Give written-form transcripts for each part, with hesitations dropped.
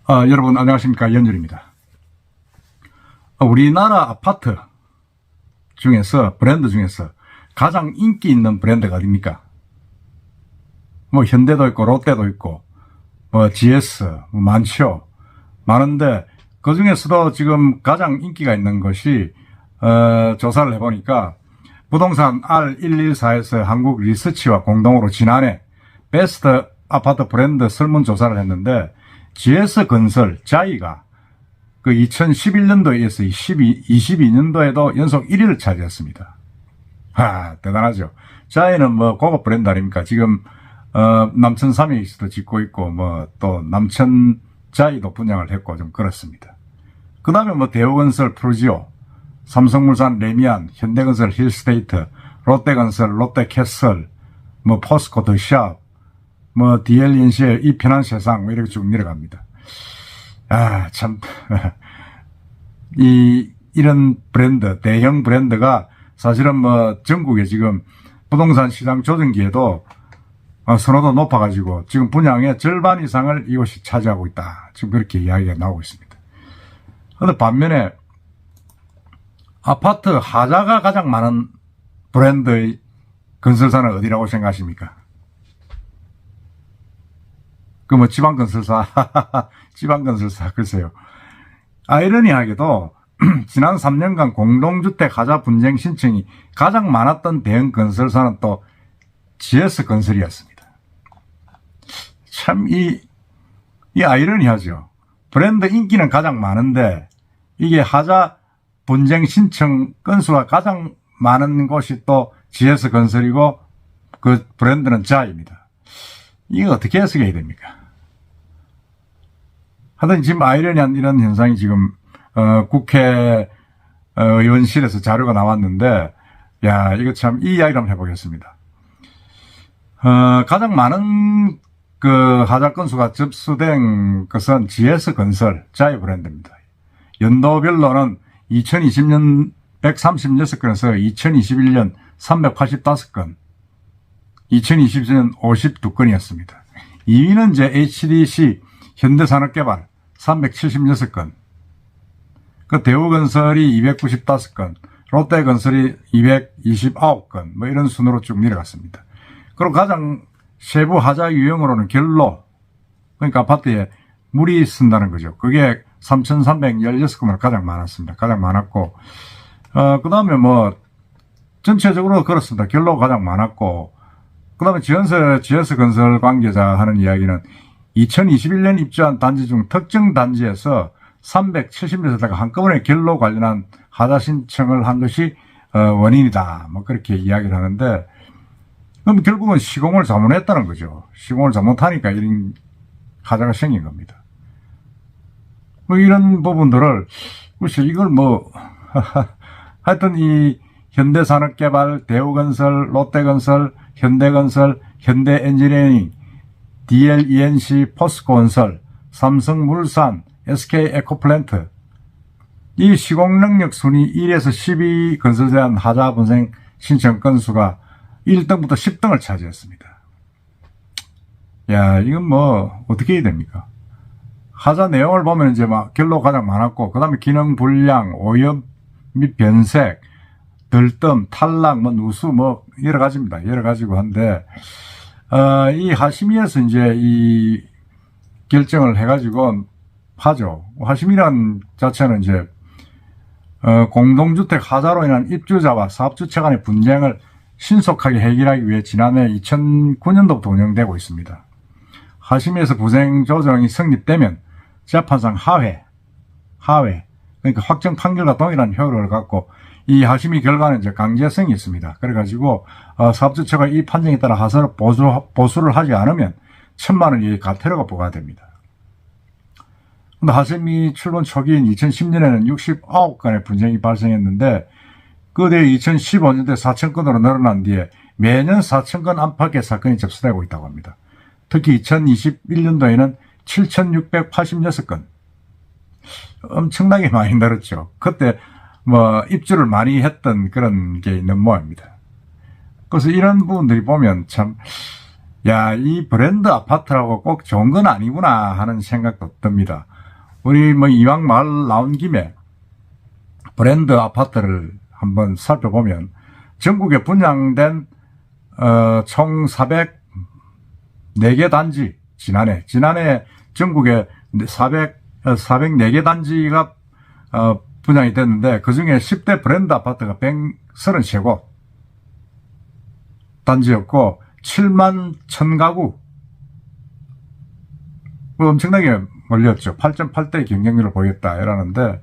여러분 안녕하십니까, 연준입니다. 우리나라 아파트 중에서, 브랜드 중에서 가장 인기 있는 브랜드가 어딥니까? 뭐 현대도 있고 롯데도 있고 뭐 GS 많죠. 많은데 그 중에서도 지금 가장 인기가 있는 것이 조사를 해보니까 부동산 R114에서 한국 리서치와 공동으로 지난해 베스트 아파트 브랜드 설문조사를 했는데 GS건설 자이가 그 2011년도에 이어서 22년도에도 연속 1위를 차지했습니다. 대단하죠. 자이는 뭐 고급 브랜드 아닙니까? 지금 남천 삼익시도 짓고 있고 뭐 또 남천 자이도 분양을 했고 좀 그렇습니다. 그 다음에 뭐 대우건설 프루지오, 삼성물산 레미안, 현대건설 힐스테이트, 롯데건설 롯데캐슬, 뭐 포스코 더샵, 뭐 DLNC의 이 편한 세상, 뭐 이렇게 쭉 내려갑니다. 참 이런 브랜드, 대형 브랜드가 사실은 뭐 전국에 지금 부동산 시장 조정기에도 선호도 높아가지고 지금 분양의 절반 이상을 이곳이 차지하고 있다. 지금 그렇게 이야기가 나오고 있습니다. 그런데 반면에 아파트 하자가 가장 많은 브랜드의 건설사는 어디라고 생각하십니까? 그 뭐 지방건설사, 지방건설사, 글쎄요. 아이러니하게도 지난 3년간 공동주택 하자 분쟁 신청이 가장 많았던 대형 건설사는 또 GS건설이었습니다. 참 이 아이러니하죠. 브랜드 인기는 가장 많은데 이게 하자 분쟁 신청 건수가 가장 많은 곳이 또 GS건설이고 그 브랜드는 자입니다. 이게 어떻게 해석해야 됩니까? 하여튼 지금 아이러니한 이런 현상이 지금 국회 의원실에서 자료가 나왔는데, 야, 이거 참 이 이야기를 한번 해보겠습니다. 가장 많은 그 하자 건수가 접수된 것은 GS건설 자이 브랜드입니다. 연도별로는 2020년 136건에서 2021년 385건, 2022년 52건이었습니다. 2위는 이제 HDC 현대산업개발 376건, 그 대우건설이 295건, 롯데건설이 229건, 뭐 이런 순으로 쭉 내려갔습니다. 그리고 가장 세부 하자 유형으로는 결로, 그러니까 아파트에 물이 쓴다는 거죠. 그게 3,316건으로 가장 많았습니다. 가장 많았고, 그 다음에 뭐 전체적으로 그렇습니다. 결로가 가장 많았고, 그 다음에 GS건설 관계자 하는 이야기는 2021년 입주한 단지 중 특정 단지에서 370m가 한꺼번에 결로 관련한 하자 신청을 한 것이 원인이다. 뭐 그렇게 이야기를 하는데, 그럼 결국은 시공을 잘못했다는 거죠. 시공을 잘못하니까 이런 하자가 생긴 겁니다. 뭐 이런 부분들을 글쎄 이걸 뭐 하여튼 이 현대산업개발, 대우건설, 롯데건설, 현대건설, 현대엔지니어링, DLENC, 포스코건설, 삼성물산, SK에코플랜트, 이 시공능력 순위 1에서 10위 건설에 대한 하자 분쟁 신청 건수가 1등부터 10등을 차지했습니다. 야, 이건 뭐 어떻게 해야 됩니까? 하자 내용을 보면 이제 막 결로 가장 많았고, 그 다음에 기능 불량, 오염 및 변색, 들뜸, 탈락, 뭐 누수, 뭐 여러 가지입니다. 여러 가지고 한데, 이 하심위에서 이제 이 결정을 해가지고 하죠. 하심위란 자체는 이제 공동주택 하자로 인한 입주자와 사업주체 간의 분쟁을 신속하게 해결하기 위해 지난해 2009년도부터 운영되고 있습니다. 하심위에서 분쟁 조정이 성립되면 재판상 하회, 그러니까 확정 판결과 동일한 효력을 갖고, 이 하심위 결과는 이제 강제성이 있습니다. 그래가지고 사업주체가 이 판정에 따라 하자를 보수를 하지 않으면 1,000만 원의 과태료가 부과됩니다. 근데 하심위 출범 초기인 2010년에는 69건의 분쟁이 발생했는데, 그 뒤에 2015년도에 4,000건으로 늘어난 뒤에 매년 4,000건 안팎의 사건이 접수되고 있다고 합니다. 특히 2021년도에는 7,686건. 엄청나게 많이 늘었죠. 그때 뭐 입주를 많이 했던 그런 게 있는 모양입니다. 그래서 이런 부분들이 보면 참, 야, 이 브랜드 아파트라고 꼭 좋은 건 아니구나 하는 생각도 듭니다. 우리 뭐 이왕 말 나온 김에 브랜드 아파트를 한번 살펴보면 전국에 분양된 총 404개 단지, 지난해 전국에 404개 단지가 분양이 됐는데 그 중에 10대 브랜드 아파트가 133곳 단지였고 7만 1000가구 엄청나게 몰렸죠. 8.8대 경쟁률을 보였다 이러는데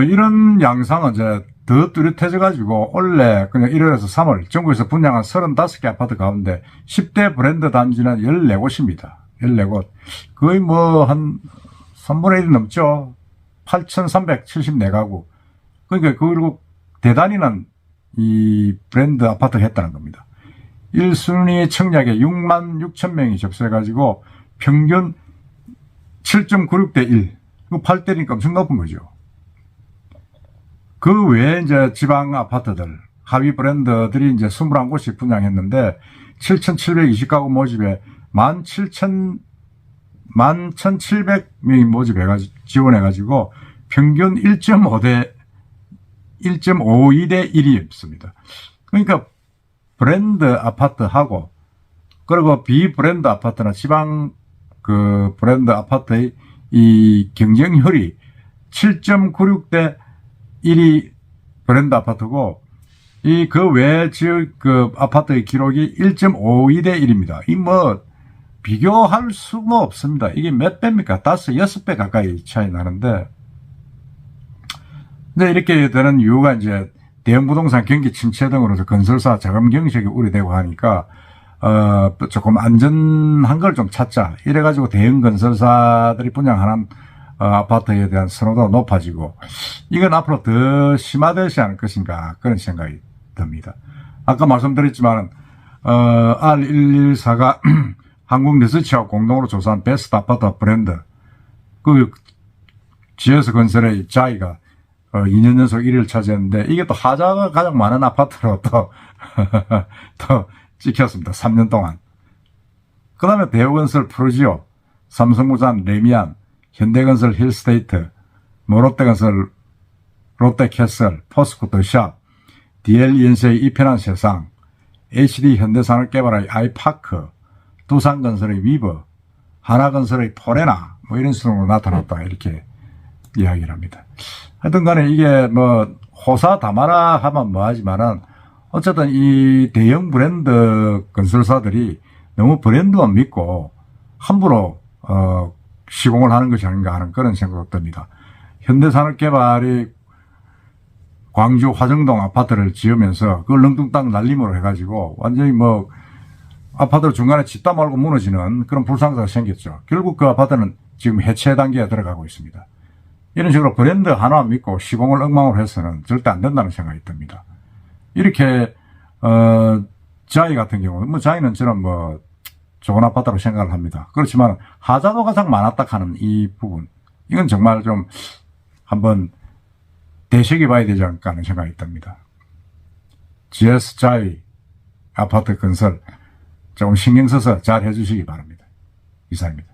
이런 양상은 이제 더 뚜렷해져 가지고 원래 그냥 1월에서 3월 전국에서 분양한 35개 아파트 가운데 10대 브랜드 단지는 14곳입니다. 14곳. 거의 뭐 한 3분의 1 넘죠. 8,374가구. 그러니까 그리고 대단히는 이 브랜드 아파트가 했다는 겁니다. 1순위 청약에 6만 6천 명이 접수해가지고 평균 7.96대 1. 이거 8대니까 엄청 높은 거죠. 그 외에 이제 지방 아파트들, 하위 브랜드들이 이제 21곳이 분양했는데 7,720가구 모집에 11,700명이 모집해가지고, 지원해가지고 평균 1.52대 1이었습니다. 그러니까 브랜드 아파트하고, 그리고 비브랜드 아파트나 지방 그 브랜드 아파트의 이 경쟁률이 7.96대 1이 브랜드 아파트고, 이 그 외 지역 그 아파트의 기록이 1.52대 1입니다. 이 뭐 비교할 수가 없습니다. 이게 몇 배입니까? 5, 6배 가까이 차이 나는데, 근데 이렇게 되는 이유가 이제 대형 부동산 경기 침체 등으로서 건설사 자금 경색이 우려되고 하니까 조금 안전한 걸 좀 찾자 이래가지고 대형 건설사들이 분양하는 아파트에 대한 선호도가 높아지고, 이건 앞으로 더 심화되지 않을 것인가 그런 생각이 듭니다. 아까 말씀드렸지만 R114가 한국 리서치하고 공동으로 조사한 베스트 아파트 브랜드, 그 GS 건설의 자이가 2년 연속 1위를 차지했는데, 이게 또 하자가 가장 많은 아파트로 또 찍혔습니다. 3년 동안. 그 다음에 대우건설 프로지오, 삼성물산 레미안, 현대건설 힐스테이트, 롯데건설 롯데캐슬, 포스코 더샵, DLENC의 이편한 세상, HD 현대산업개발의 아이파크, 두산건설의 위버, 하나건설의 포레나, 뭐 이런 식으로 나타났다 이렇게 이야기를 합니다. 하여튼 간에 이게 뭐 호사다마라 하면 뭐하지만은 어쨌든 이 대형 브랜드 건설사들이 너무 브랜드만 믿고 함부로 시공을 하는 것이 아닌가 하는 그런 생각이 듭니다. 현대산업개발이 광주 화정동 아파트를 지으면서 그걸 렁뚱땅 날림으로 해가지고 완전히 뭐 아파트를 중간에 짓다 말고 무너지는 그런 불상사가 생겼죠. 결국 그 아파트는 지금 해체 단계에 들어가고 있습니다. 이런 식으로 브랜드 하나 믿고 시공을 엉망으로 해서는 절대 안 된다는 생각이 듭니다. 이렇게 자이 같은 경우, 뭐 자이는 저는 뭐 좋은 아파트로 생각을 합니다. 그렇지만 하자도 가장 많았다 하는 이 부분, 이건 정말 좀 한번 되새겨봐야 되지 않을까 하는 생각이 듭니다. GS 자이 아파트 건설 조금 신경 써서 잘 해주시기 바랍니다. 이상입니다.